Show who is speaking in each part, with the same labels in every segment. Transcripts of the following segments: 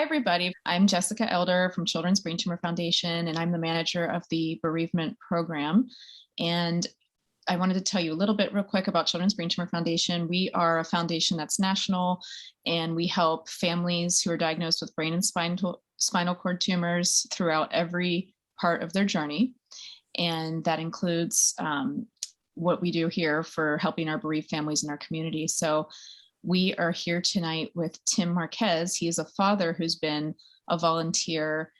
Speaker 1: everybody. I'm Jessica Elder from Children's Brain Tumor Foundation, and I'm the manager of the bereavement program. And I wanted to tell you a little bit real quick about Children's Brain Tumor Foundation. We are a foundation that's national, and we help families who are diagnosed with brain and spinal cord tumors throughout every part of their journey. And that includes what we do here for helping our bereaved families in our community. So we are here tonight with Tim Marquez. He is a father who's been a volunteer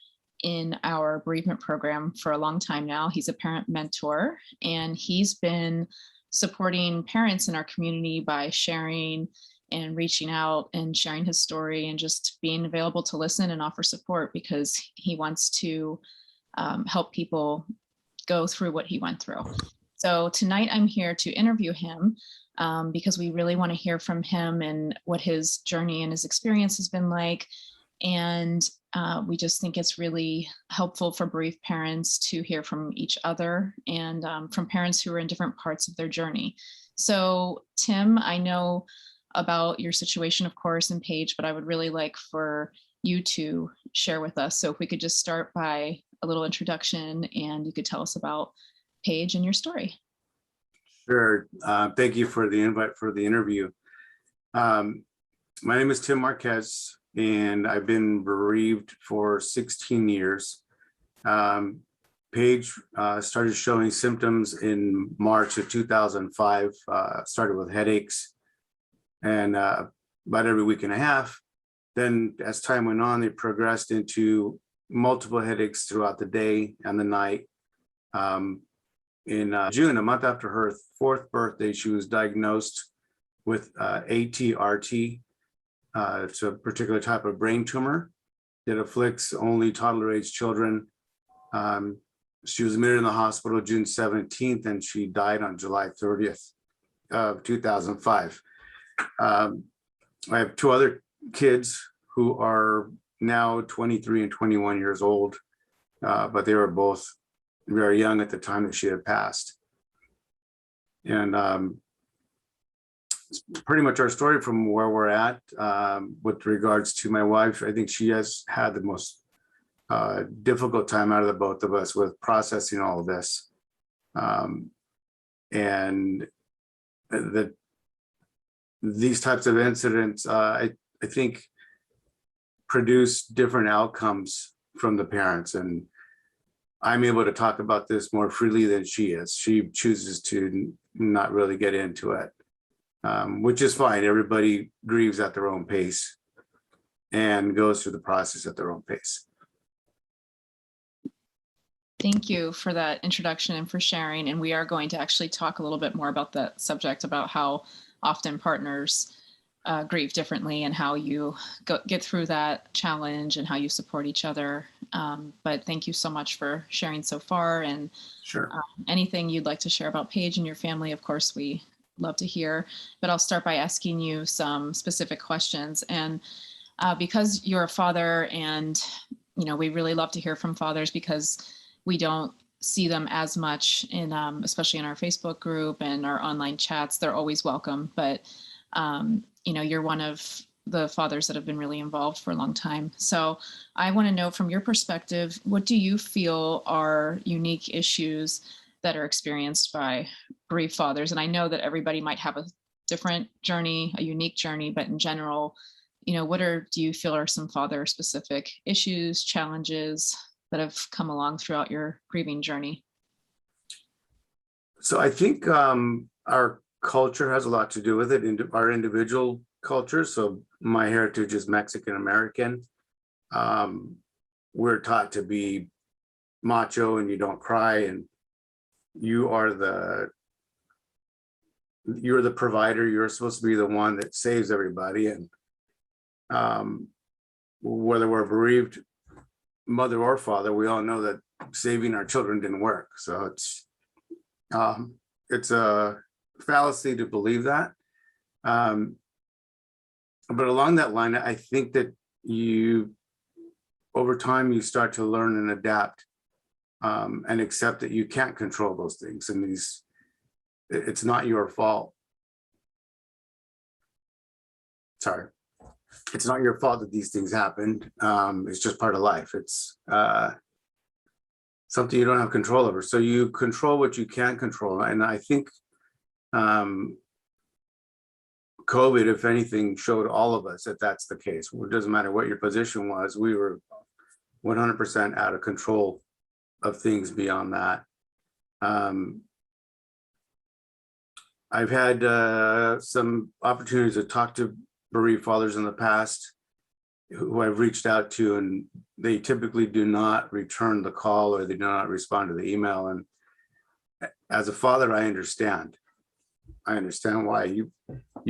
Speaker 1: in our bereavement program for a long time now. He's a parent mentor, and he's been supporting parents in our community by sharing and reaching out and sharing his story and just being available to listen and offer support because he wants to help people go through what he went through. So tonight I'm here to interview him because we really want to hear from him and what his journey and his experience has been like. And we just think it's really helpful for bereaved parents to hear from each other and from parents who are in different parts of their journey. So Tim, I know about your situation, of course, and Paige, but I would really like for you to share with us. So if we could just start by a little introduction and you could tell us about Paige and your story.
Speaker 2: Sure. Thank you for the invite for the interview. My name is Tim Marquez, and I've been bereaved for 16 years. Paige started showing symptoms in March of 2005, started with headaches, and about every week and a half. Then as time went on, they progressed into multiple headaches throughout the day and the night. In June, a month after her 4th birthday, she was diagnosed with ATRT. It's a particular type of brain tumor that afflicts only toddler-age children. She was admitted in the hospital June 17th, and she died on July 30th of 2005. I have 2 other kids who are now 23 and 21 years old, but they were both very young at the time that she had passed. And it's pretty much our story from where we're at with regards to my wife. I think she has had the most difficult time out of the both of us with processing all of this. And these types of incidents, I think, produce different outcomes from the parents. And I'm able to talk about this more freely than she is. She chooses to not really get into it, which is fine. Everybody grieves at their own pace and goes through the process at their own pace.
Speaker 1: Thank you for that introduction and for sharing. And we are going to actually talk a little bit more about that subject, about how often partners grieve differently and how you get through that challenge and how you support each other. But thank you so much for sharing so far. And
Speaker 2: sure,
Speaker 1: anything you'd like to share about Paige and your family, of course, we love to hear. But I'll start by asking you some specific questions. And because you're a father, and we really love to hear from fathers because we don't see them as much in, especially in our Facebook group and our online chats. They're always welcome, but you're one of the fathers that have been really involved for a long time. So I want to know from your perspective, what do you feel are unique issues that are experienced by bereaved fathers? And I know that everybody might have a different journey, a unique journey, but in general, do you feel are some father specific issues, challenges that have come along throughout your grieving journey?
Speaker 2: So I think our culture has a lot to do with it, our individual culture. So my heritage is Mexican American. We're taught to be macho and you don't cry, and you're the provider. You're supposed to be the one that saves everybody. And whether we're bereaved mother or father, we all know that saving our children didn't work. So it's a fallacy to believe that. But along that line, I think that over time, you start to learn and adapt and accept that you can't control those things, and it's not your fault. Sorry. it's not your fault that these things happened. It's just part of life. It's something you don't have control over. So you control what you can control. And I think COVID, if anything, showed all of us that that's the case. It doesn't matter what your position was. We were 100% out of control of things beyond that. I've had some opportunities to talk to bereaved fathers in the past who I've reached out to, and they typically do not return the call or they do not respond to the email. And as a father, I understand why you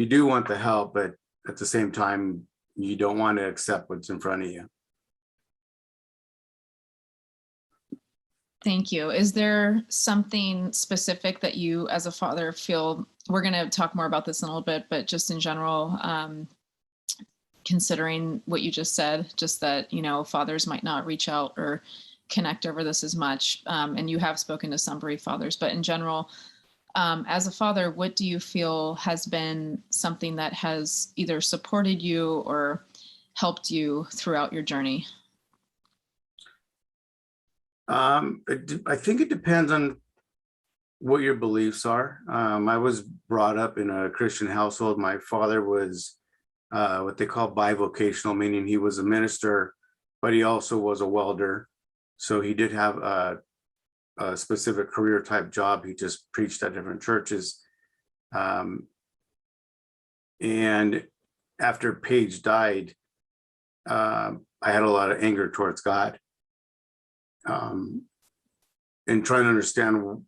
Speaker 2: do want the help, but at the same time, you don't want to accept what's in front of you.
Speaker 1: Thank you. Is there something specific that you as a father feel, we're going to talk more about this in a little bit, but just in general, considering what you just said, just that, you know, fathers might not reach out or connect over this as much. And you have spoken to some bereaved fathers, but in general, as a father, what do you feel has been something that has either supported you or helped you throughout your journey?
Speaker 2: I think it depends on what your beliefs are. I was brought up in a Christian household. My father was what they call bivocational, meaning he was a minister, but he also was a welder. So he did have a specific career type job. He just preached at different churches. And after Paige died, I had a lot of anger towards God. And trying to understand, you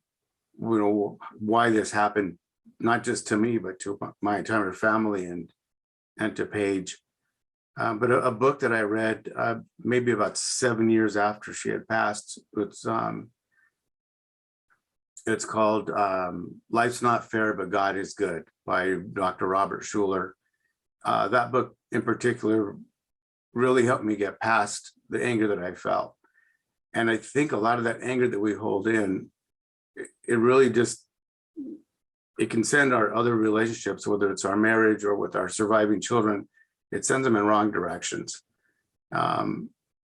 Speaker 2: know, why this happened, not just to me, but to my entire family and to Paige. But a book that I read maybe about 7 years after she had passed, it's called Life's Not Fair, But God is Good by Dr. Robert Schuller. That book in particular really helped me get past the anger that I felt. And I think a lot of that anger that we hold in, it really just, it can send our other relationships, whether it's our marriage or with our surviving children, it sends them in wrong directions. You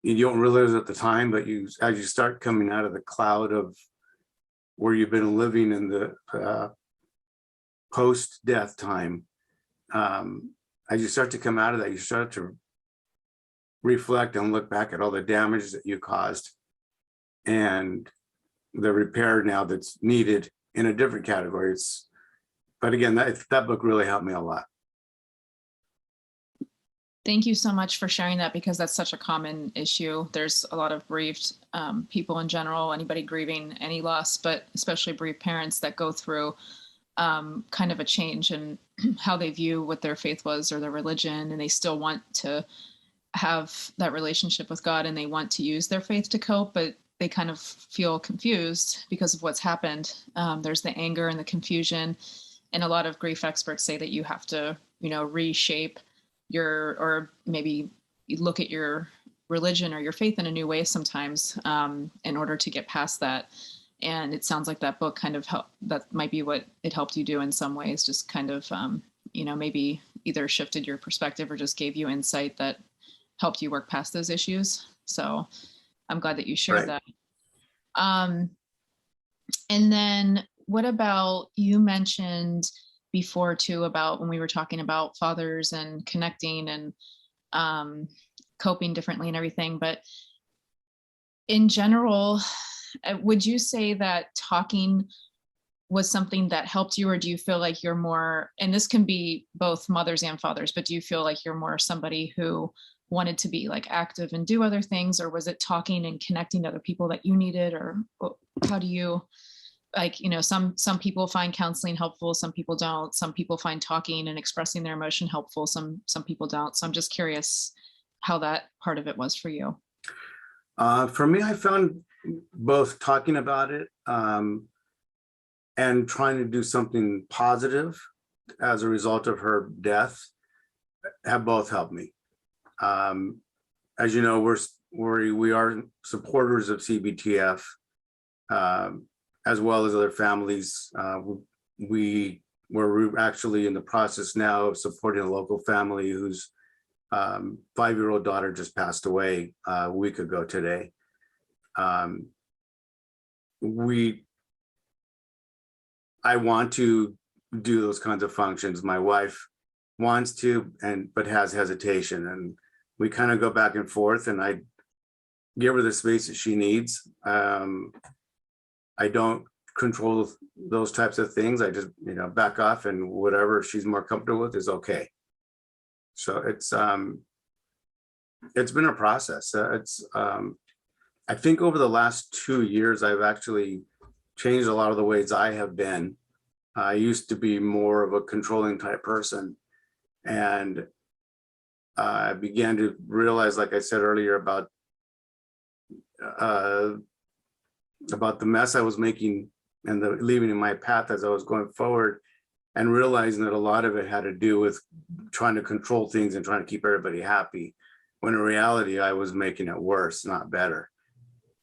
Speaker 2: don't realize it at the time, but as you start coming out of the cloud of where you've been living in the post-death time, as you start to come out of that, you start to reflect and look back at all the damage that you caused and the repair now that's needed in a different category. But again, that book really helped me a lot.
Speaker 1: Thank you so much for sharing that, because that's such a common issue. There's a lot of bereaved people in general, anybody grieving any loss, but especially bereaved parents that go through kind of a change in how they view what their faith was or their religion, and they still want to have that relationship with God and they want to use their faith to cope, but they kind of feel confused because of what's happened. There's the anger and the confusion. And a lot of grief experts say that you have to, you know, reshape or maybe look at your religion or your faith in a new way sometimes in order to get past that. And it sounds like that book kind of that might be what it helped you do in some ways, just kind of, you know, maybe either shifted your perspective or just gave you insight that helped you work past those issues. So I'm glad that you shared that. And then what about, you mentioned before too, about when we were talking about fathers and connecting and coping differently and everything, but in general, would you say that talking was something that helped you, or do you feel like you're more, and this can be both mothers and fathers, but do you feel like you're more somebody who wanted to be like active and do other things, or was it talking and connecting to other people that you needed, or how do you, like, you know, some people find counseling helpful, some people don't, some people find talking and expressing their emotion helpful, some people don't. So I'm just curious how that part of it was for you.
Speaker 2: For me, I found both talking about it and trying to do something positive as a result of her death have both helped me. As you know, we are supporters of CBTF, as well as other families. We're actually in the process now of supporting a local family who's 5-year-old daughter just passed away a week ago today. I want to do those kinds of functions. My wife wants to, but has hesitation, and we kind of go back and forth, and I give her the space that she needs. I don't control those types of things. I just, back off, and whatever she's more comfortable with is okay. So it's been a process. I think over the last 2 years, I've actually changed a lot of the ways I have been. I used to be more of a controlling type person, and I began to realize, like I said earlier, about the mess I was making and the leaving in my path as I was going forward, and realizing that a lot of it had to do with trying to control things and trying to keep everybody happy, when in reality, I was making it worse, not better.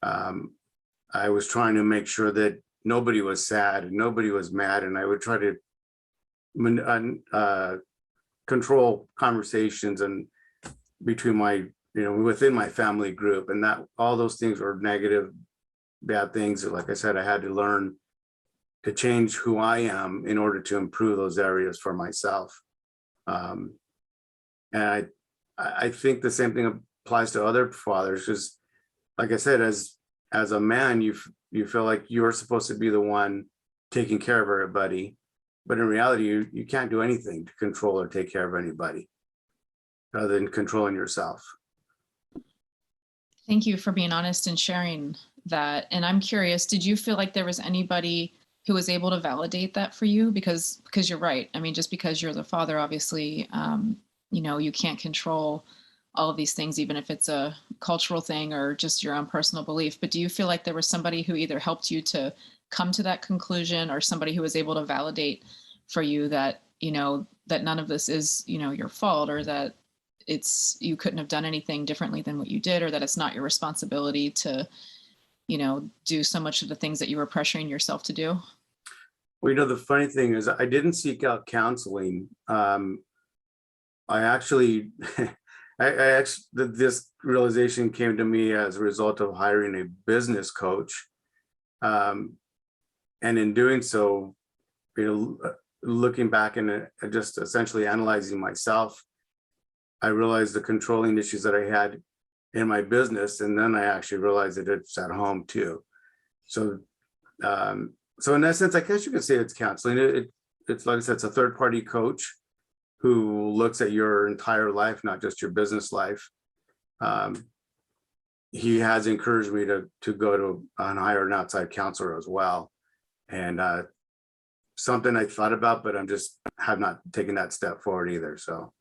Speaker 2: I was trying to make sure that nobody was sad and nobody was mad, and I would try to control conversations and between within my family group, and that all those things were negative, bad things. Like I said, I had to learn to change who I am in order to improve those areas for myself. And I think the same thing applies to other fathers, because like I said, as a man, you feel like you're supposed to be the one taking care of everybody, but in reality, you can't do anything to control or take care of anybody other than controlling yourself.
Speaker 1: Thank you for being honest and sharing that. And I'm curious, did you feel like there was anybody who was able to validate that for you? Because you're right. I mean, just because you're the father, obviously, you can't control all of these things, even if it's a cultural thing or just your own personal belief. But do you feel like there was somebody who either helped you to come to that conclusion, or somebody who was able to validate for you that, that none of this is, your fault, or that you couldn't have done anything differently than what you did, or that it's not your responsibility to, do so much of the things that you were pressuring yourself to do?
Speaker 2: Well, the funny thing is, I didn't seek out counseling. I actually, this realization came to me as a result of hiring a business coach. And in doing so, looking back and just essentially analyzing myself, I realized the controlling issues that I had in my business, and then I actually realized that it's at home too. So, so in that sense, I guess you could say it's counseling. It's like I said, it's a third-party coach who looks at your entire life, not just your business life. He has encouraged me to go to and hire an outside counselor as well, and something I thought about, but have not taken that step forward either. So.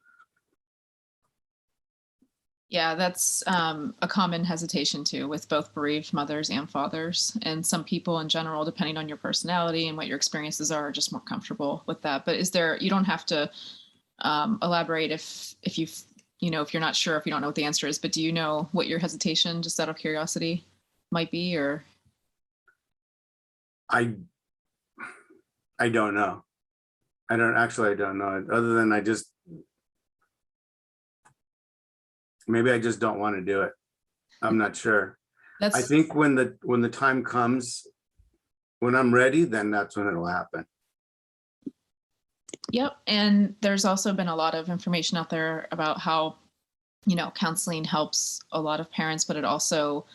Speaker 1: Yeah, that's a common hesitation too, with both bereaved mothers and fathers. And some people in general, depending on your personality and what your experiences are just more comfortable with that. But you don't have to elaborate if you're not sure, if you don't know what the answer is, but do you know what your hesitation, just out of curiosity, might be? Or
Speaker 2: I don't know. I don't know, other than maybe I just don't want to do it. I'm not sure. I think when the time comes, when I'm ready, then that's when it'll happen.
Speaker 1: Yep. And there's also been a lot of information out there about how, counseling helps a lot of parents, but it also,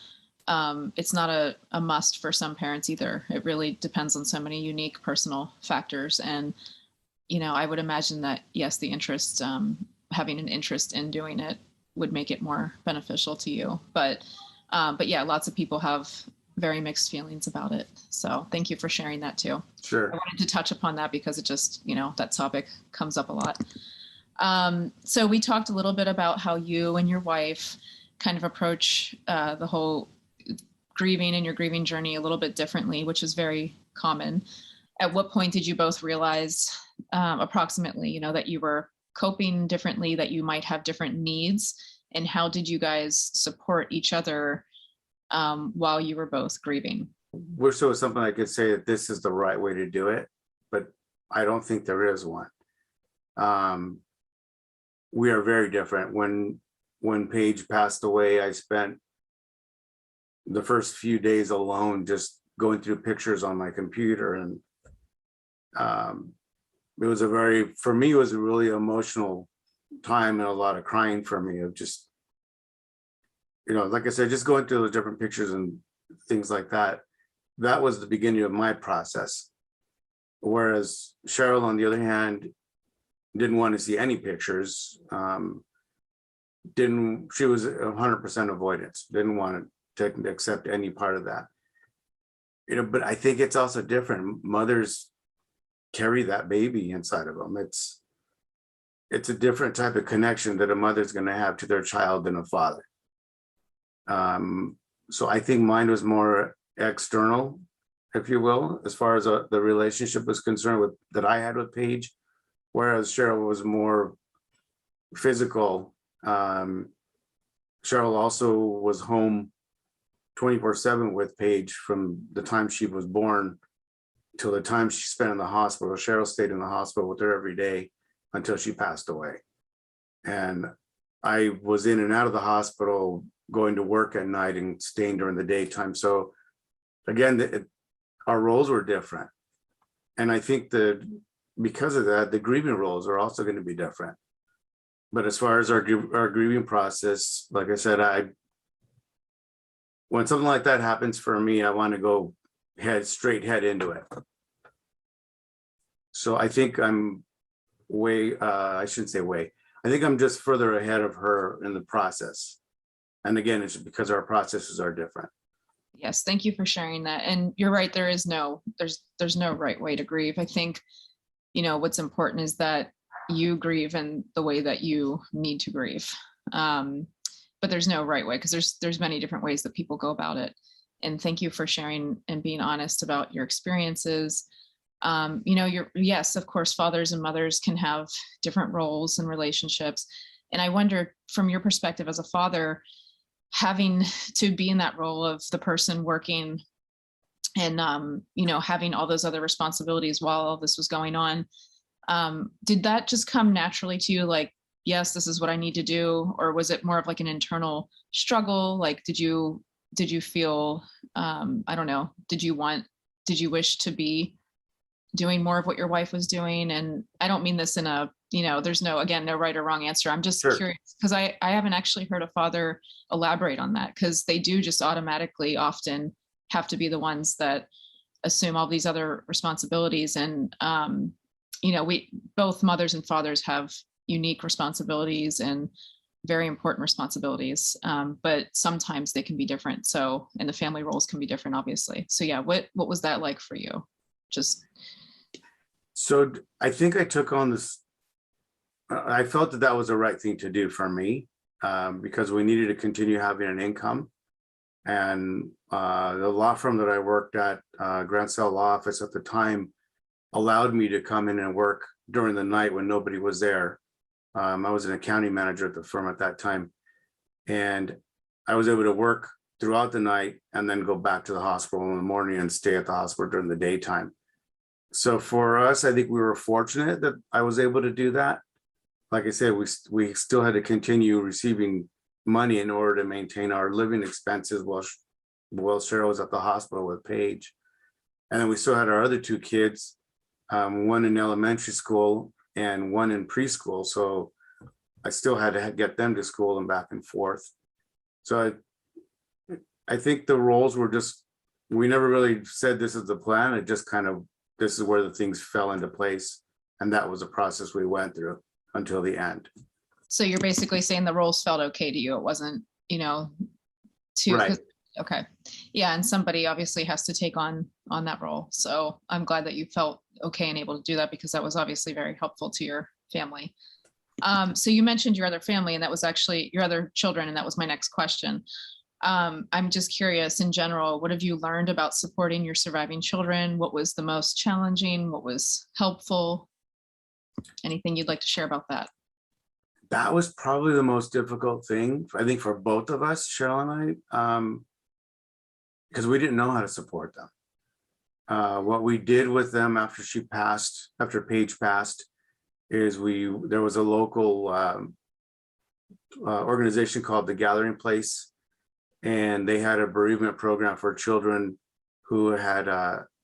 Speaker 1: it's not a must for some parents either. It really depends on so many unique personal factors. And, I would imagine that, yes, the interest, having an interest in doing it would make it more beneficial to you. But yeah, lots of people have very mixed feelings about it. So thank you for sharing that too.
Speaker 2: Sure.
Speaker 1: I wanted to touch upon that because it just, that topic comes up a lot. So we talked a little bit about how you and your wife kind of approach the whole grieving and your grieving journey a little bit differently, which is very common. At what point did you both realize approximately, that you were coping differently, that you might have different needs, and how did you guys support each other while you were both grieving?
Speaker 2: Wish there was something I could say that this is the right way to do it, but I don't think there is one. we are very different. When Paige passed away, I spent the first few days alone just going through pictures on my computer, and it was for me, it was a really emotional time and a lot of crying for me of just, like I said, just going through those different pictures and things like that. That was the beginning of my process. Whereas Cheryl, on the other hand, didn't want to see any pictures. She was 100% avoidance, didn't want to accept any part of that. But I think it's also different. Mothers carry that baby inside of them. It's a different type of connection that a mother's going to have to their child than a father. So I think mine was more external, if you will, as far as the relationship was concerned that I had with Paige, whereas Cheryl was more physical. Cheryl also was home 24/7 with Paige from the time she was born till the time she spent in the hospital. Cheryl stayed in the hospital with her every day until she passed away. And I was in and out of the hospital, going to work at night and staying during the daytime. So again, our roles were different. And I think that because of that, the grieving roles are also going to be different. But as far as our grieving process, like I said, when something like that happens for me, I want to go straight head into it. So I think I'm I shouldn't say way. I think I'm just further ahead of her in the process. And again, it's because our processes are different.
Speaker 1: Yes, thank you for sharing that. And you're right, there's no right way to grieve. I think, what's important is that you grieve in the way that you need to grieve. But there's no right way, because there's many different ways that people go about it. And thank you for sharing and being honest about your experiences. Yes, of course, fathers and mothers can have different roles and relationships. And I wonder, from your perspective as a father, having to be in that role of the person working and, having all those other responsibilities while all this was going on, did that just come naturally to you? Like, yes, this is what I need to do? Or was it more of like an internal struggle? Like, did you feel, I don't know, did you wish to be doing more of what your wife was doing? And I don't mean this in a, there's no right or wrong answer. I'm just curious, because I haven't actually heard a father elaborate on that, because they do just automatically often have to be the ones that assume all these other responsibilities. And, we both mothers and fathers have unique responsibilities and very important responsibilities, but sometimes they can be different. So, and the family roles can be different, obviously. So yeah, what was that like for you?
Speaker 2: So I think I took on this. I felt that was the right thing to do for me, because we needed to continue having an income. And the law firm that I worked at, Grand Sale Law Office at the time, allowed me to come in and work during the night when nobody was there. I was an accounting manager at the firm at that time. And I was able to work throughout the night and then go back to the hospital in the morning and stay at the hospital during the daytime. So for us, I think we were fortunate that I was able to do that. Like I said, we still had to continue receiving money in order to maintain our living expenses while Cheryl was at the hospital with Paige. And then we still had our other two kids, one in elementary school and one in preschool. So I still had to get them to school and back and forth. So I think the roles were we never really said this is the plan. It just kind of, this is where the things fell into place. And that was a process we went through until the end.
Speaker 1: So you're basically saying the roles felt okay to you. It wasn't,
Speaker 2: right.
Speaker 1: Okay. Yeah. And somebody obviously has to take on that role. So I'm glad that you felt okay and able to do that, because that was obviously very helpful to your family. So you mentioned your other family, and that was actually your other children. And that was my next question. I'm just curious, in general, what have you learned about supporting your surviving children? What was the most challenging? What was helpful? Anything you'd like to share about that?
Speaker 2: That was probably the most difficult thing, I think, for both of us, Cheryl and I, because we didn't know how to support them. What we did with them after Paige passed, is there was a local organization called the Gathering Place, and they had a bereavement program for children who had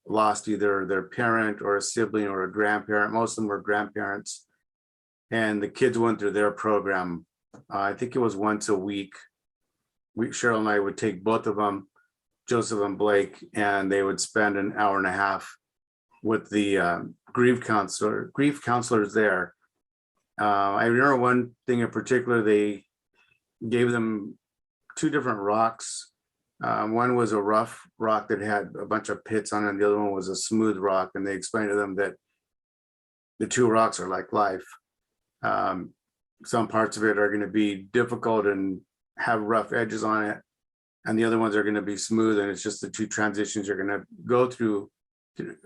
Speaker 2: lost either their parent or a sibling or a grandparent. Most of them were grandparents, and the kids went through their program. I think it was once a week. Cheryl and I would take both of them, Joseph and Blake, and they would spend an hour and a half with the grief counselors there. I remember one thing in particular, they gave them two different rocks. One was a rough rock that had a bunch of pits on it, and the other one was a smooth rock. And they explained to them that the two rocks are like life. Some parts of it are going to be difficult and have rough edges on it, and the other ones are going to be smooth. And it's just the two transitions you're going to go through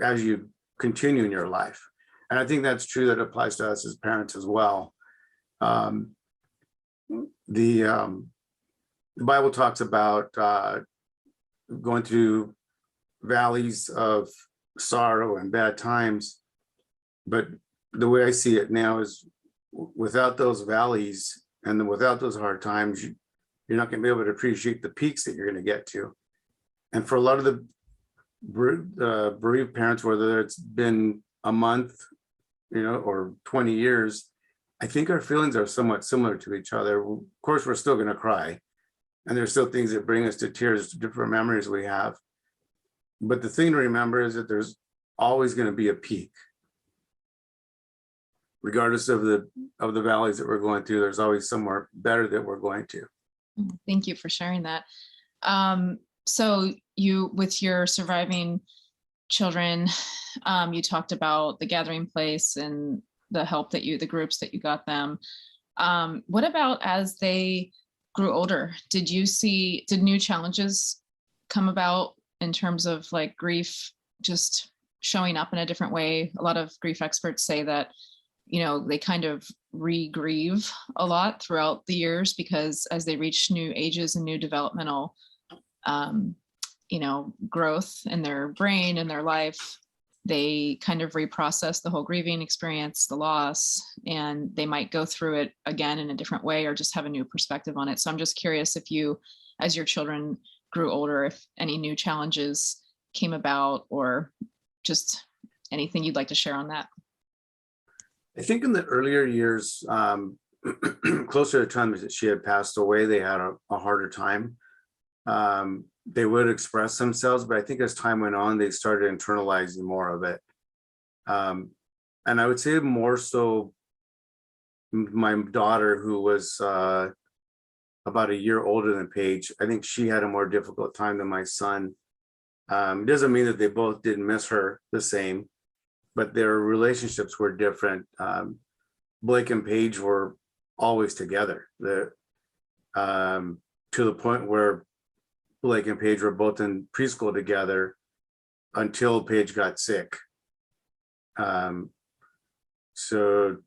Speaker 2: as you continue in your life. And I think that's true. That applies to us as parents as well. The Bible talks about going through valleys of sorrow and bad times, but the way I see it now is without those valleys and then without those hard times, you're not going to be able to appreciate the peaks that you're going to get to. And for a lot of the bereaved parents, whether it's been a month, or 20 years, I think our feelings are somewhat similar to each other. Of course, we're still going to cry, and there's still things that bring us to tears, different memories we have. But the thing to remember is that there's always going to be a peak. Regardless of the valleys that we're going through, there's always somewhere better that we're going to.
Speaker 1: Thank you for sharing that. So you, with your surviving children, you talked about the Gathering Place and the help that the groups that you got them. What about as they grew older? Did new challenges come about in terms of like grief just showing up in a different way? A lot of grief experts say that, they kind of re-grieve a lot throughout the years because as they reach new ages and new developmental, growth in their brain and their life, they kind of reprocess the whole grieving experience, the loss, and they might go through it again in a different way or just have a new perspective on it. So I'm just curious if you, as your children grew older, if any new challenges came about or just anything you'd like to share on that.
Speaker 2: I think in the earlier years, closer to the time that she had passed away, they had a harder time. They would express themselves, but I think as time went on, they started internalizing more of it. And I would say more so my daughter, who was about a year older than Paige, I think she had a more difficult time than my son. It doesn't mean that they both didn't miss her the same, but their relationships were different. Blake and Paige were always together, to the point where Blake and Paige were both in preschool together until Paige got sick. So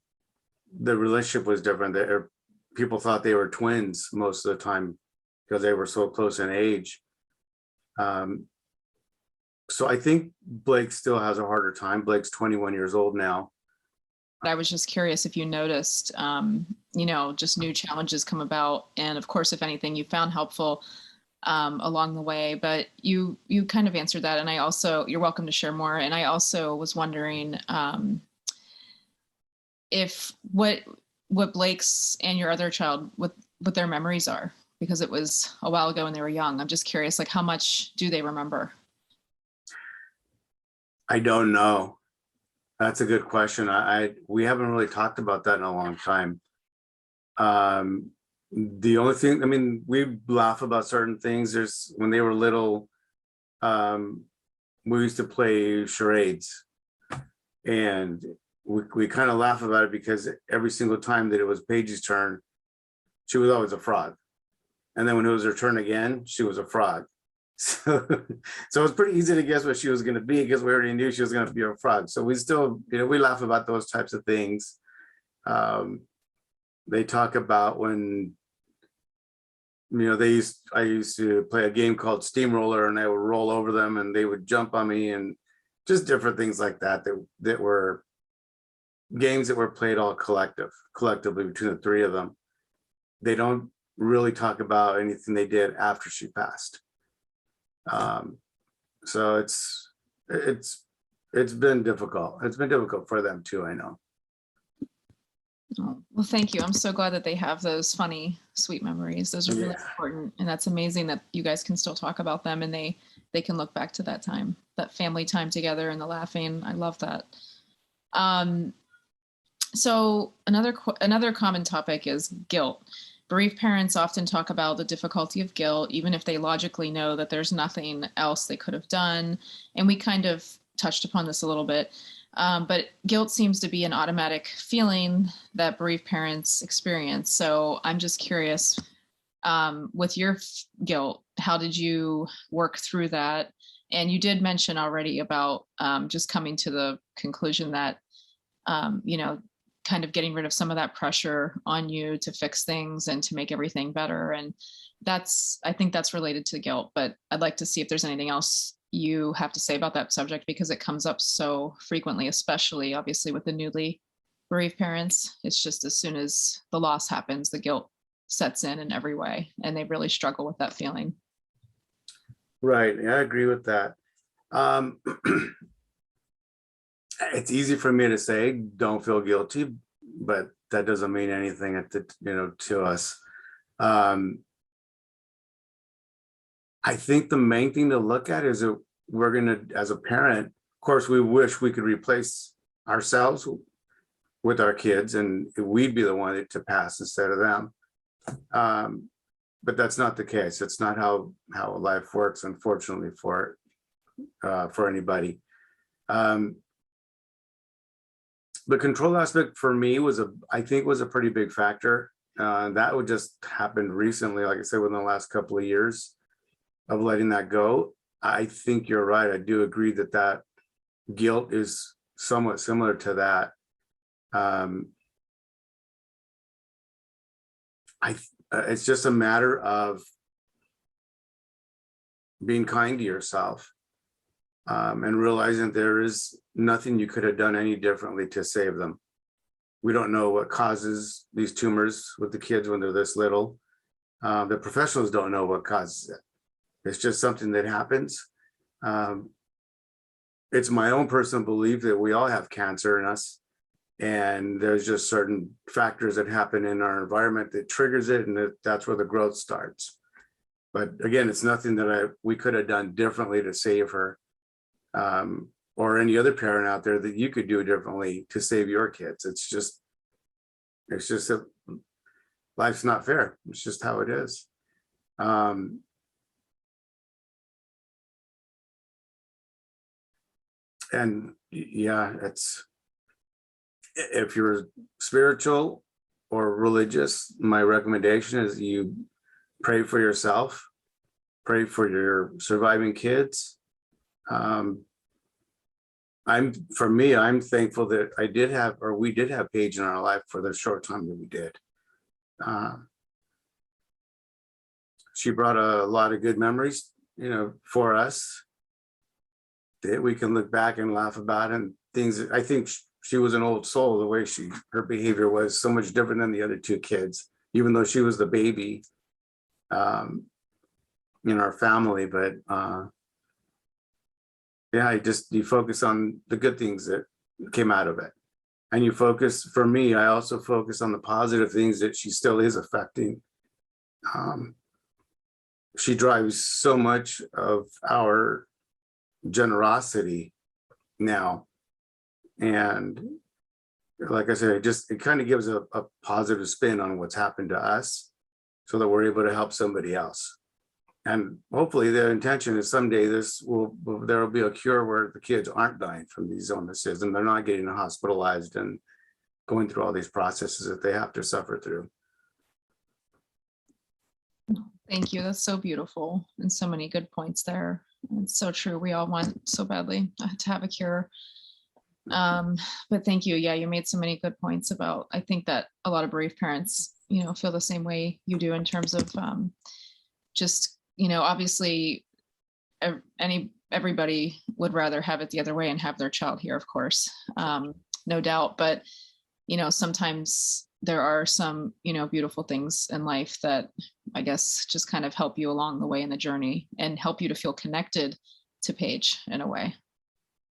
Speaker 2: the relationship was different. People thought they were twins most of the time because they were so close in age. So I think Blake still has a harder time. Blake's 21 years old now.
Speaker 1: I was just curious if you noticed, just new challenges come about. And of course, if anything, you found helpful along the way, but you kind of answered that. And you're welcome to share more. And I also was wondering if what Blake's and your other child, what their memories are, because it was a while ago when they were young. I'm just curious, like how much do they remember?
Speaker 2: I don't know. That's a good question. We haven't really talked about that in a long time. The only thing, we laugh about certain things. When they were little, we used to play charades, and we kind of laugh about it because every single time that it was Paige's turn, she was always a frog. And then when it was her turn again, she was a frog. So it was pretty easy to guess what she was going to be because we already knew she was going to be a frog. So we still, we laugh about those types of things. They talk about when, I used to play a game called Steamroller, and I would roll over them and they would jump on me, and just different things like that were games that were played all collectively between the three of them. they don't really talk about anything they did after she passed. So it's been difficult. It's been difficult for them too, I know.
Speaker 1: Oh, well, thank you. I'm so glad that they have those funny, sweet memories. Those are really
Speaker 2: Yeah.
Speaker 1: important. And that's amazing that you guys can still talk about them and they can look back to that time, that family time together and the laughing. I love that. Um, so another common topic is guilt. Bereaved parents often talk about the difficulty of guilt, even if they logically know that there's nothing else they could have done. And we kind of touched upon this a little bit. But guilt seems to be an automatic feeling that bereaved parents experience. So I'm just curious, with your guilt, how did you work through that? And you did mention already about just coming to the conclusion that, you know, kind of getting rid of some of that pressure on you to fix things and to make everything better. And I think that's related to guilt, but I'd like to see if there's anything else you have to say about that subject, because it comes up so frequently, especially obviously with the newly bereaved parents. It's just as soon as the loss happens, the guilt sets in every way, and they really struggle with that feeling.
Speaker 2: Right. Yeah, I agree with that. It's easy for me to say, don't feel guilty, but that doesn't mean anything to us. I think the main thing to look at is that we're going to, as a parent, of course, we wish we could replace ourselves with our kids and we'd be the one to pass instead of them. But that's not the case. It's not how life works, unfortunately, for anybody. The control aspect for me I think was a pretty big factor. That would just happen recently, like I said, within the last couple of years of letting that go. I think you're right. I do agree that guilt is somewhat similar to that. It's just a matter of being kind to yourself, and realizing there is nothing you could have done any differently to save them. We don't know what causes these tumors with the kids when they're this little. The professionals don't know what causes it. It's just something that happens. It's my own personal belief that we all have cancer in us, and there's just certain factors that happen in our environment that triggers it, and that's where the growth starts. But again, it's nothing that we could have done differently to save her, or any other parent out there that you could do differently to save your kids. It's just that life's not fair. It's just how it is. And yeah, if you're spiritual or religious, my recommendation is you pray for yourself, pray for your surviving kids. I'm thankful that we did have Paige in our life for the short time that we did. She brought a lot of good memories, for us that we can look back and laugh about, and things. I think she was an old soul. The way her behavior was so much different than the other two kids, even though she was the baby in our family. But yeah, you focus on the good things that came out of it. And for me, I also focus on the positive things that she still is affecting. She drives so much of our generosity now. And like I said, it kind of gives a positive spin on what's happened to us so that we're able to help somebody else. And hopefully the intention is someday there will be a cure where the kids aren't dying from these illnesses and they're not getting hospitalized and going through all these processes that they have to suffer through.
Speaker 1: Thank you. That's so beautiful, and so many good points there. It's so true. We all want so badly to have a cure. But thank you. Yeah, you made so many good points about, I think that a lot of bereaved parents, feel the same way you do in terms of just, obviously everybody would rather have it the other way and have their child here, of course, no doubt. But, sometimes there are some, beautiful things in life that I guess just kind of help you along the way in the journey and help you to feel connected to Paige in a way.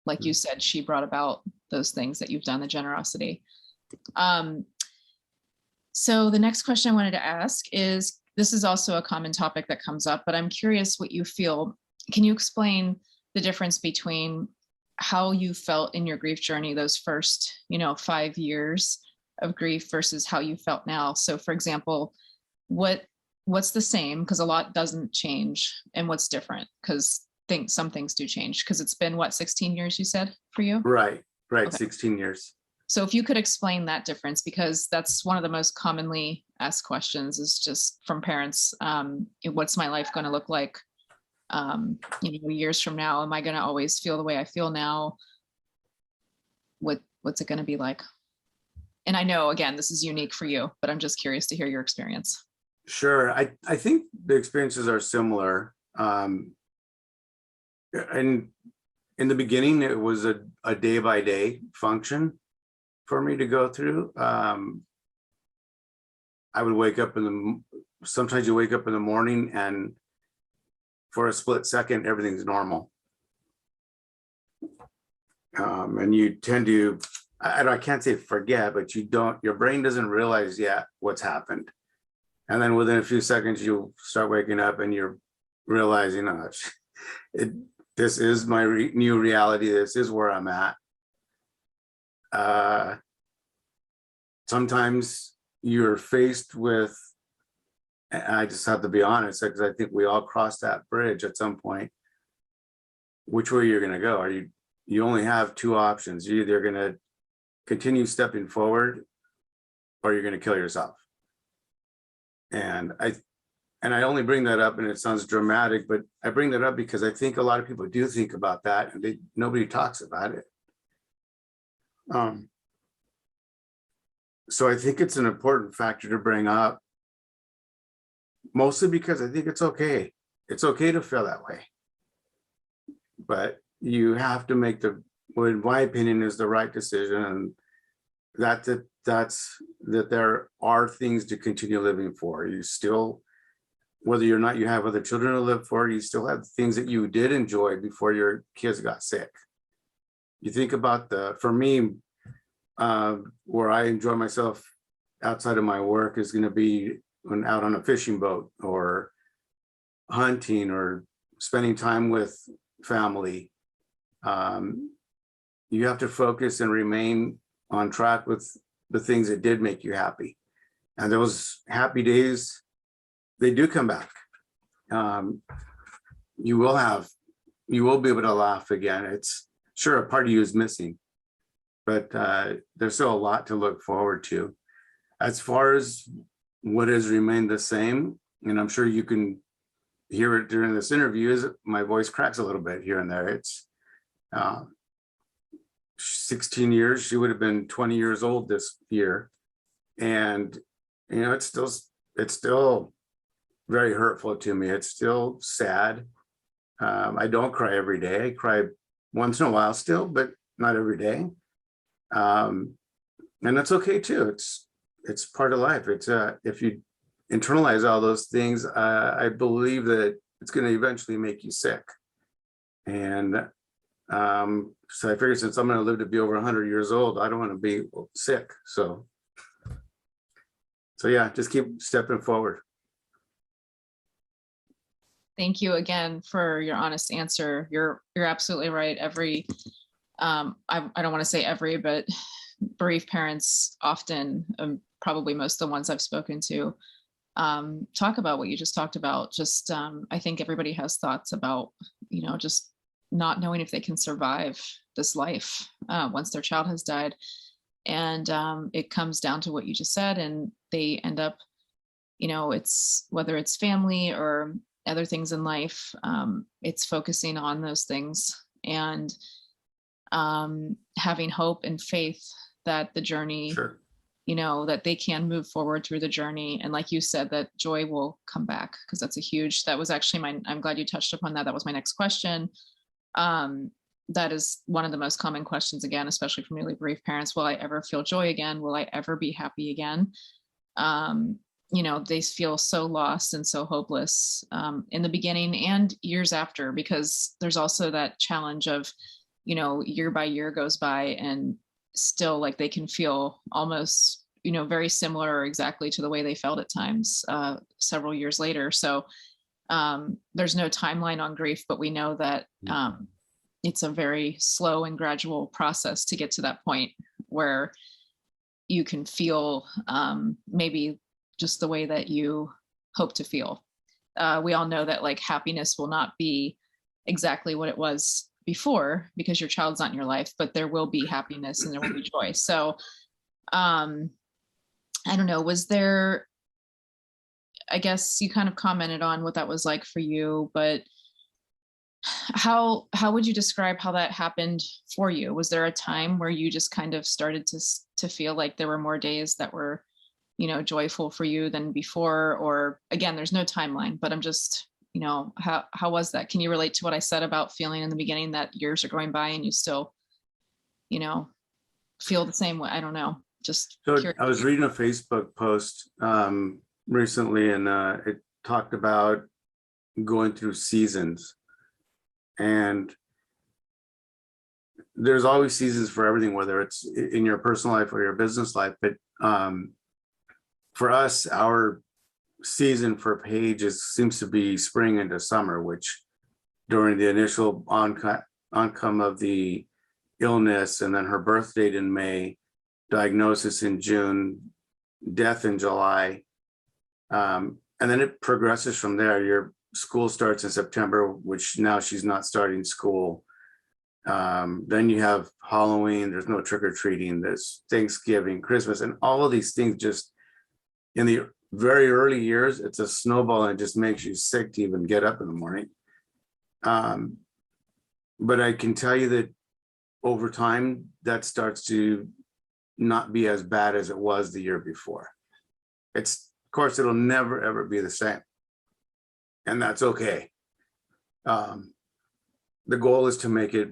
Speaker 1: Like you said, she brought about those things that you've done, the generosity. So the next question I wanted to ask is, this is also a common topic that comes up, but I'm curious what you feel. Can you explain the difference between how you felt in your grief journey, those first, 5 years of grief versus how you felt now? So for example, what's the same? Because a lot doesn't change, and what's different? Because some things do change, because it's been 16 years you said for you?
Speaker 2: Right.
Speaker 1: Okay.
Speaker 2: 16 years.
Speaker 1: So if you could explain that difference, because that's one of the most commonly asked questions, is just from parents. What's my life going to look like, years from now? Am I going to always feel the way I feel now? What's it going to be like? And I know, again, this is unique for you, but I'm just curious to hear your experience.
Speaker 2: Sure. I think the experiences are similar. And in the beginning, it was a day by day function for me to go through. I would wake up sometimes you wake up in the morning and for a split second, everything's normal. And you tend to, I can't say forget, but your brain doesn't realize yet what's happened. And then within a few seconds, you start waking up and you're realizing, oh, this is my new reality. This is where I'm at. Sometimes you're faced with, and I just have to be honest, because I think we all cross that bridge at some point, which way you're going to go. You only have two options. You're either going to continue stepping forward or you're going to kill yourself. And I only bring that up, and it sounds dramatic, but I bring that up because I think a lot of people do think about that, and nobody talks about it. So I think it's an important factor to bring up, mostly because I think it's okay. It's okay to feel that way, but you have to make what in my opinion is the right decision, and that's that there are things to continue living for. You still, whether or not you have other children to live for, you still have things that you did enjoy before your kids got sick. You think about for me, where I enjoy myself outside of my work is going to be when out on a fishing boat or hunting or spending time with family. You have to focus and remain on track with the things that did make you happy. And those happy days, they do come back. You will be able to laugh again. It's sure a part of you is missing, but there's still a lot to look forward to. As far as what has remained the same, and I'm sure you can hear it during this interview, is my voice cracks a little bit here and there. It's 16 years. She would have been 20 years old this year. And, it's still very hurtful to me. It's still sad. I don't cry every day. I cry once in a while still, but not every day. And that's okay too. It's part of life. It's if you internalize all those things, I believe that it's going to eventually make you sick. And so I figure since I'm going to live to be over 100 years old, I don't want to be sick. So yeah, just keep stepping forward.
Speaker 1: Thank you again for your honest answer. You're absolutely right. I don't want to say every, but bereaved parents often, probably most of the ones I've spoken to, talk about what you just talked about. Just, I think everybody has thoughts about, just not knowing if they can survive this life once their child has died. And it comes down to what you just said, and they end up, it's whether it's family or other things in life, it's focusing on those things and having hope and faith that the journey,
Speaker 2: Sure.
Speaker 1: That they can move forward through the journey. And like you said, that joy will come back, because that was actually I'm glad you touched upon that. That was my next question. that is one of the most common questions, again, especially from newly bereaved parents. Will I ever feel joy again? Will I ever be happy again? They feel so lost and so hopeless in the beginning and years after, because there's also that challenge of, year by year goes by and still like they can feel almost, very similar or exactly to the way they felt at times several years later. So there's no timeline on grief, but we know that it's a very slow and gradual process to get to that point where you can feel maybe just the way that you hope to feel. We all know that like happiness will not be exactly what it was before because your child's not in your life, but there will be happiness and there will be joy. So I don't know, was there, I guess you kind of commented on what that was like for you, but how would you describe how that happened for you? Was there a time where you just kind of started to feel like there were more days that were, joyful for you than before? Or again, there's no timeline, but I'm just, how was that? Can you relate to what I said about feeling in the beginning that years are going by and you still, feel the same way? I don't know. Just
Speaker 2: So
Speaker 1: curious.
Speaker 2: I was reading a Facebook post recently, and it talked about going through seasons. And there's always seasons for everything, whether it's in your personal life or your business life. But for us, our season for Paige seems to be spring into summer, which during the initial oncome of the illness, and then her birth date in May, diagnosis in June, death in July. And then it progresses from there. Your school starts in September, which now she's not starting school. Then you have Halloween, there's no trick-or-treating, there's Thanksgiving, Christmas, and all of these things just in the very early years, it's a snowball and it just makes you sick to even get up in the morning. But I can tell you that over time, that starts to not be as bad as it was the year before. Of course, it'll never, ever be the same. And that's okay. The goal is to make it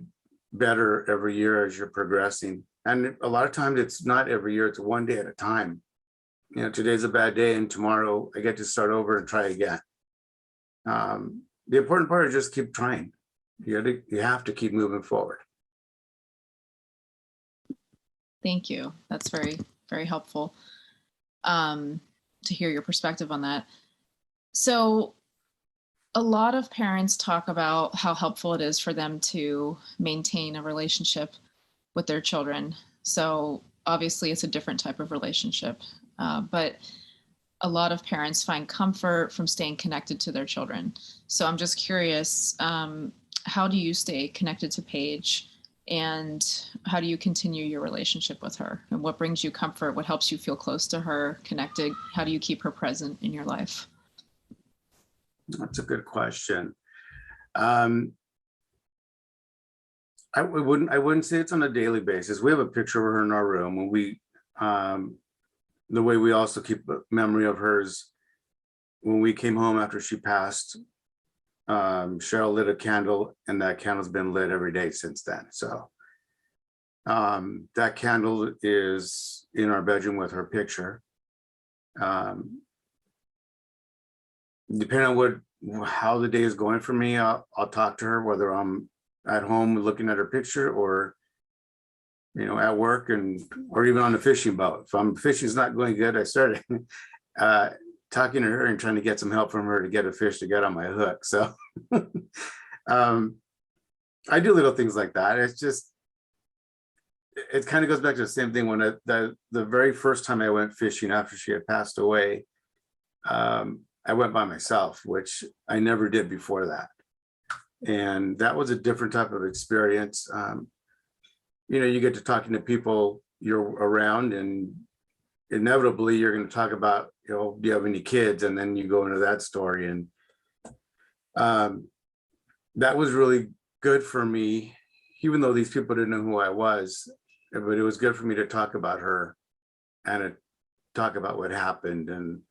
Speaker 2: better every year as you're progressing. And a lot of times it's not every year, it's one day at a time. Today's a bad day and tomorrow I get to start over and try again. The important part is just keep trying. You have to keep moving forward.
Speaker 1: Thank you. That's very, very helpful to hear your perspective on that. So a lot of parents talk about how helpful it is for them to maintain a relationship with their children. So obviously it's a different type of relationship, but a lot of parents find comfort from staying connected to their children. So I'm just curious, how do you stay connected to Paige? And how do you continue your relationship with her? And what brings you comfort? What helps you feel close to her, connected? How do you keep her present in your life?
Speaker 2: That's a good question. I wouldn't say it's on a daily basis. We have a picture of her in our room, and we, the way we also keep a memory of hers, when we came home after she passed, Cheryl lit a candle, and that candle's been lit every day since then. So that candle is in our bedroom with her picture. Depending on how the day is going for me, I'll talk to her, whether I'm at home looking at her picture or at work, or even on a fishing boat. If fishing's not going good, I started talking to her and trying to get some help from her to get a fish to get on my hook. So I do little things like that. It's just, it kind of goes back to the same thing when the very first time I went fishing after she had passed away, I went by myself, which I never did before that. And that was a different type of experience. You get to talking to people you're around, and inevitably you're going to talk about, do you have any kids? And then you go into that story. And that was really good for me, even though these people didn't know who I was, but it was good for me to talk about her and to talk about what happened. And,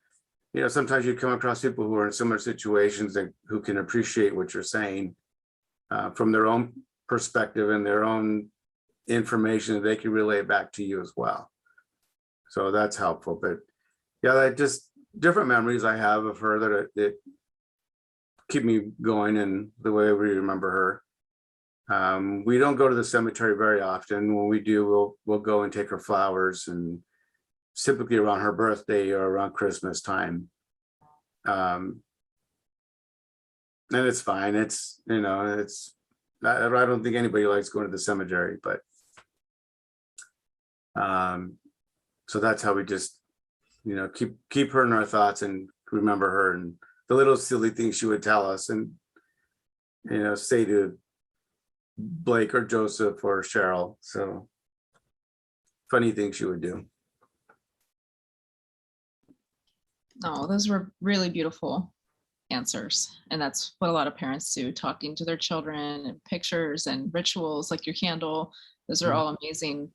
Speaker 2: sometimes you come across people who are in similar situations who can appreciate what you're saying from their own perspective and their own information that they can relay back to you as well. So that's helpful. But yeah, that just different memories I have of her that keep me going and the way we remember her. We don't go to the cemetery very often. When we do, we'll go and take her flowers, and typically around her birthday or around Christmas time. And it's fine. It's, you know, I don't think anybody likes going to the cemetery, but so that's how we just, you know, keep her in our thoughts and remember her and the little silly things she would tell us, and, you know, say to Blake or Joseph or Cheryl. So funny things she would do.
Speaker 1: Oh, those were really beautiful answers. And that's what a lot of parents do, talking to their children and pictures and rituals like your candle. Those are all amazing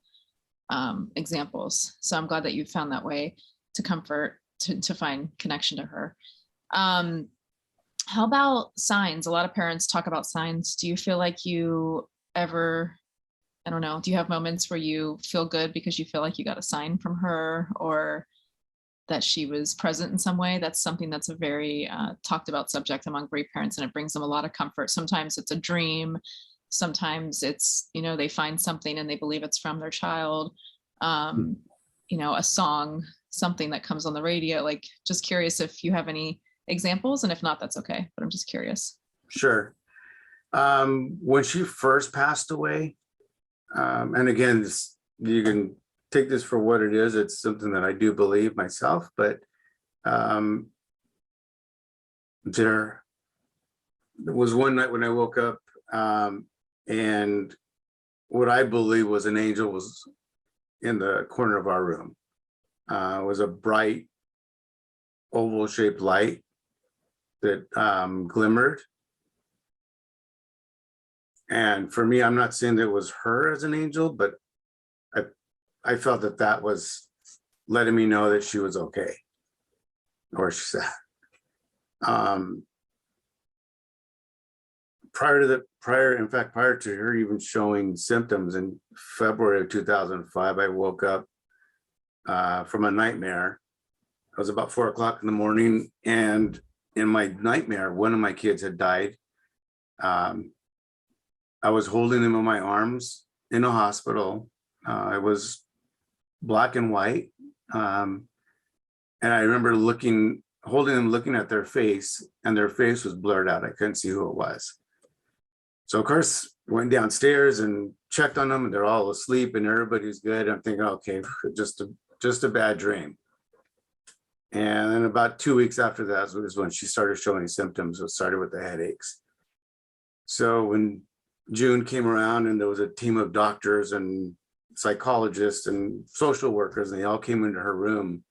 Speaker 1: examples. So I'm glad that you found that way to comfort, to find connection to her. How about signs? A lot of parents talk about signs. Do you feel like you ever, I don't know, do you have moments where you feel good because you feel like you got a sign from her, or that she was present in some way? That's something that's a very talked about subject among bereaved parents, and it brings them a lot of comfort. Sometimes it's a dream. Sometimes it's, you know, they find something and they believe it's from their child. You know, a song, something that comes on the radio. Like, just curious if you have any examples, and if not, that's okay, but I'm just curious.
Speaker 2: Sure. When she first passed away, and again, you can take this for what it is. It's something that I do believe myself, but there was one night when I woke up, and what I believe was an angel was in the corner of our room. It was a bright oval shaped light that glimmered. And for me, I'm not saying that it was her as an angel, but I felt that was letting me know that she was okay, or she said. Prior to her even showing symptoms in February of 2005, I woke up from a nightmare. It was about 4 o'clock in the morning, and in my nightmare, one of my kids had died. I was holding him in my arms in a hospital. It was black and white. And I remember holding them, looking at their face, and their face was blurred out. I couldn't see who it was. So of course, went downstairs and checked on them, and they're all asleep and everybody's good. I'm thinking, okay, just a bad dream. And then about 2 weeks after that was when she started showing symptoms. It started with the headaches. So when June came around, and there was a team of doctors and psychologists and social workers, and they all came into her room,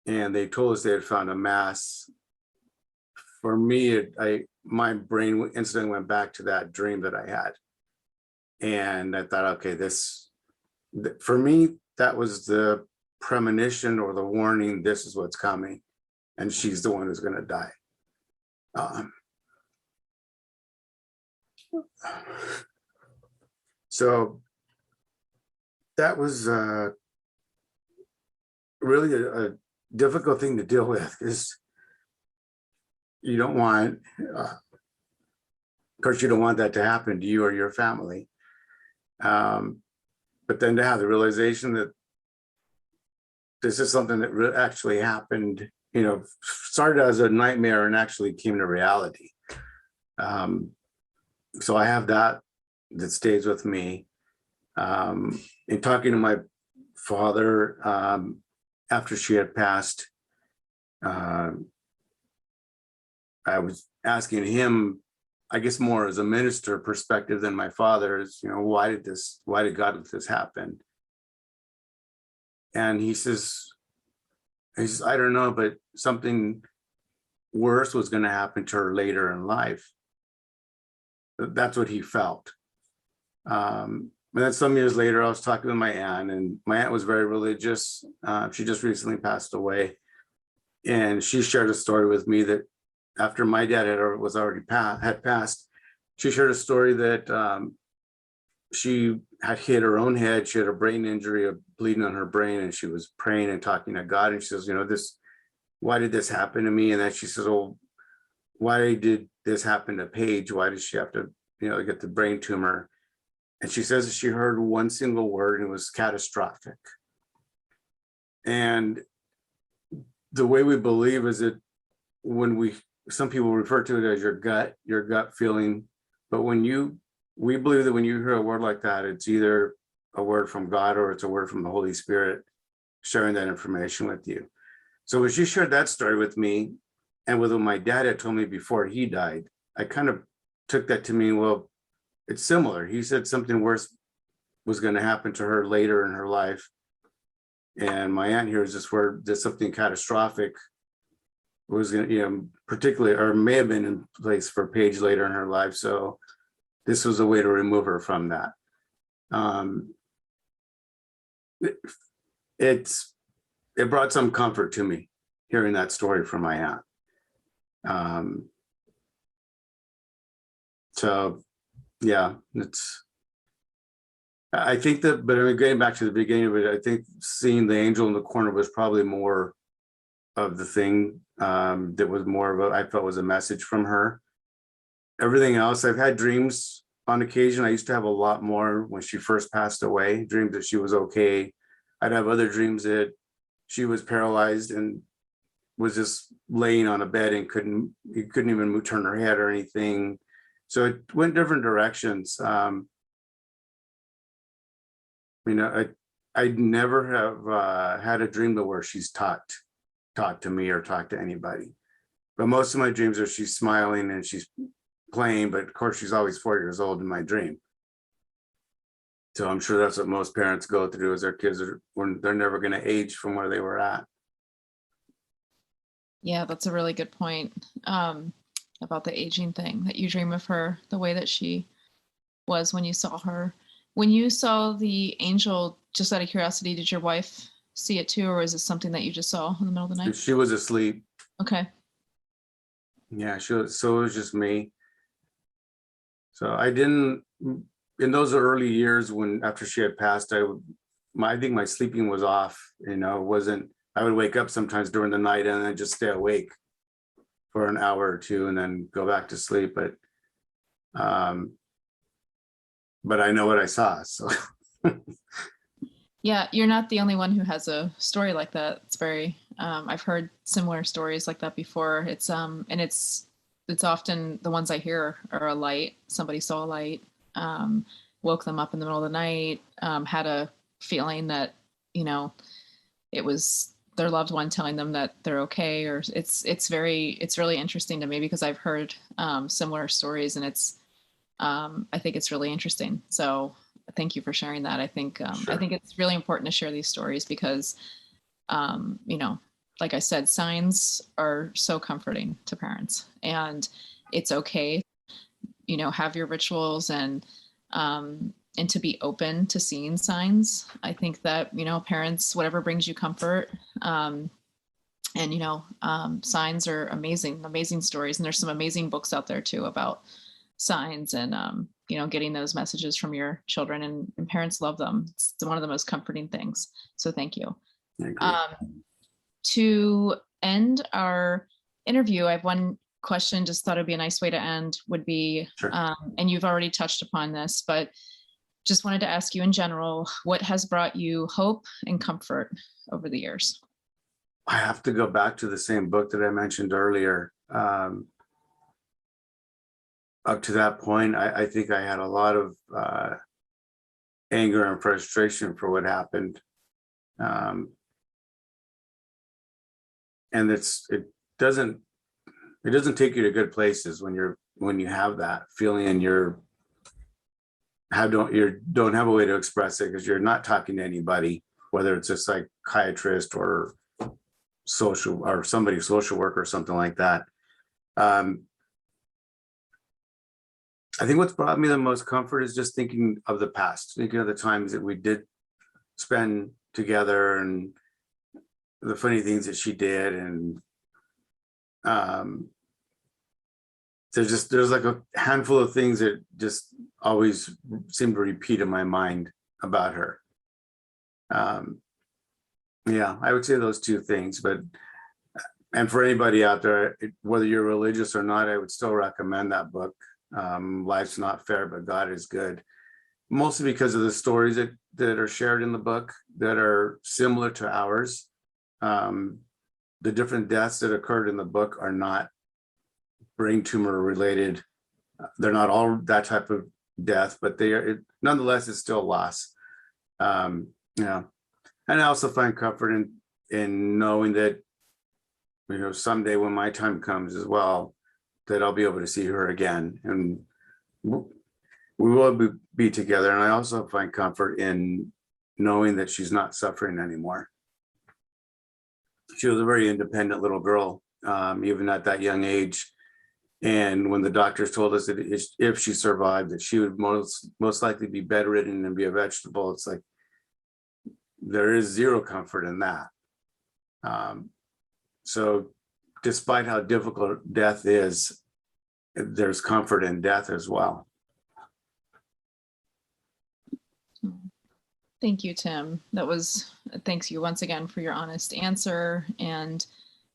Speaker 2: and they told us they had found a mass. For me, my brain instantly went back to that dream that I had. And I thought, okay, for me, that was the premonition or the warning, this is what's coming. And she's the one who's going to die. So that was really a difficult thing to deal with, because you don't want, of course, you don't want that to happen to you or your family. But then to have the realization that this is something that actually happened, you know, started as a nightmare and actually came to reality. So I have that stays with me. In talking to my father after she had passed, I was asking him, I guess more as a minister perspective than my father's, you know, why did God let this happen? And he says, I don't know, but something worse was going to happen to her later in life. That's what he felt. And then some years later, I was talking with my aunt, and my aunt was very religious. She just recently passed away. And she shared a story with me that after my dad had passed, she shared a story that she had hit her own head. She had a brain injury, a bleeding on her brain, and she was praying and talking to God. And she says, why did this happen to me? And then she says, oh, why did this happen to Paige? Why did she have to, get the brain tumor? And she says that she heard one single word, and it was catastrophic. And the way we believe is that some people refer to it as your gut feeling, but we believe that when you hear a word like that, it's either a word from God or it's a word from the Holy Spirit sharing that information with you. So when she shared that story with me, and with what my dad had told me before he died, I kind of took that to mean, well, it's similar. He said something worse was going to happen to her later in her life. And my aunt here is just where there's something catastrophic was going to, particularly, or may have been in place for Paige later in her life. So this was a way to remove her from that. It brought some comfort to me hearing that story from my aunt. So yeah, I think that, but I mean, getting back to the beginning of it, I think seeing the angel in the corner was probably more of the thing that was more of I felt was a message from her. Everything else, I've had dreams on occasion. I used to have a lot more when she first passed away, dreams that she was okay. I'd have other dreams that she was paralyzed and was just laying on a bed and couldn't even turn her head or anything. So it went different directions. I'd never have had a dream where she's talked to me or talked to anybody. But most of my dreams are she's smiling and she's playing, but of course she's always 4 years old in my dream. So I'm sure that's what most parents go through, is their kids when they're never going to age from where they were at.
Speaker 1: Yeah, that's a really good point about the aging thing, that you dream of her the way that she was when you saw her. When you saw the angel, just out of curiosity, did your wife see it too, or is it something that you just saw in the middle of the night?
Speaker 2: She was asleep.
Speaker 1: Okay.
Speaker 2: Yeah, so it was just me. So I didn't, in those early years after she had passed, I think my sleeping was off, I would wake up sometimes during the night and then just stay awake for an hour or two and then go back to sleep. But I know what I saw, so.
Speaker 1: Yeah, you're not the only one who has a story like that. It's very, I've heard similar stories like that before. It's often the ones I hear are a light. Somebody saw a light, woke them up in the middle of the night, had a feeling that, it was their loved one telling them that they're okay. Or it's really interesting to me because I've heard similar stories, and I think it's really interesting. So thank you for sharing that. I think
Speaker 2: Sure.
Speaker 1: I think it's really important to share these stories because, like I said, signs are so comforting to parents, and it's okay, have your rituals and to be open to seeing signs. I think that, parents, whatever brings you comfort, signs are amazing stories. And there's some amazing books out there too about signs and, getting those messages from your children, and parents love them. It's one of the most comforting things. So thank you. To end our interview, I have one question, just thought it'd be a nice way to end, would be,
Speaker 2: Sure.
Speaker 1: And you've already touched upon this, but just wanted to ask you in general, what has brought you hope and comfort over the years?
Speaker 2: I have to go back to the same book that I mentioned earlier. Up to that point, I think I had a lot of anger and frustration for what happened. And it doesn't take you to good places when you have that feeling and you don't have a way to express it because you're not talking to anybody, whether it's a psychiatrist or somebody social worker or something like that. I think what's brought me the most comfort is just thinking of the past, thinking of the times that we did spend together and the funny things that she did. And there's like a handful of things that just always seem to repeat in my mind about her. Yeah, I would say those two things, but and for anybody out there, whether you're religious or not, I would still recommend that book. Life's Not Fair, but God is Good. Mostly because of the stories that are shared in the book that are similar to ours. The different deaths that occurred in the book are not brain tumor related. They're not all that type of death, but they are, nonetheless, it's still loss. Yeah. And I also find comfort in knowing that, you know, someday when my time comes as well, that I'll be able to see her again, and we will be together. And I also find comfort in knowing that she's not suffering anymore. She was a very independent little girl, even at that young age. And when the doctors told us that if she survived, that she would most likely be bedridden and be a vegetable, it's like, there is zero comfort in that. So despite how difficult death is, there's comfort in death as well.
Speaker 1: Thank you, Tim. Thanks you once again for your honest answer. And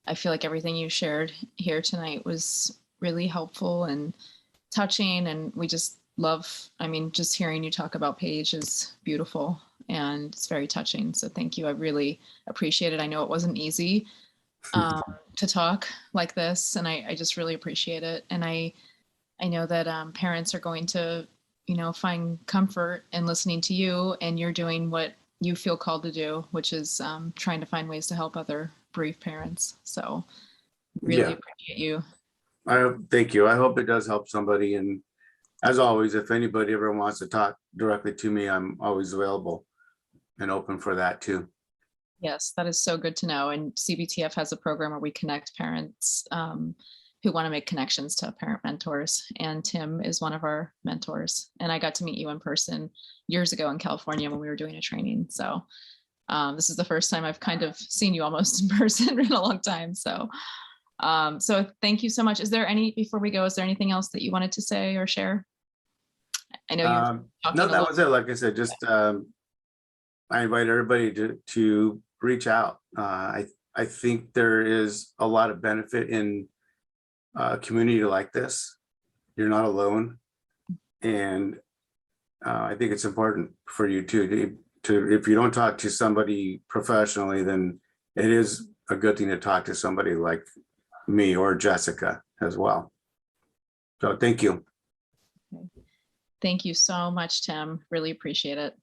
Speaker 1: I feel like everything you shared here tonight was really helpful and touching. And we just love, just hearing you talk about Paige is beautiful and it's very touching. So thank you. I really appreciate it. I know it wasn't easy to talk like this, and I just really appreciate it. And I know that parents are going to, find comfort in listening to you, and you're doing what you feel called to do, which is trying to find ways to help other bereaved parents. So really appreciate you.
Speaker 2: Thank you. I hope it does help somebody. And as always, if anybody ever wants to talk directly to me, I'm always available and open for that too.
Speaker 1: Yes, that is so good to know. And CBTF has a program where we connect parents who want to make connections to parent mentors. And Tim is one of our mentors. And I got to meet you in person years ago in California when we were doing a training. So this is the first time I've kind of seen you almost in person in a long time. So thank you so much. Before we go, is there anything else that you wanted to say or share? I know you're
Speaker 2: no, that was it. Like I said, just I invite everybody to reach out. I think there is a lot of benefit in a community like this. You're not alone, and I think it's important for you to if you don't talk to somebody professionally, then it is a good thing to talk to somebody like me or Jessica as well. So thank you.
Speaker 1: Thank you so much, Tim. Really appreciate it.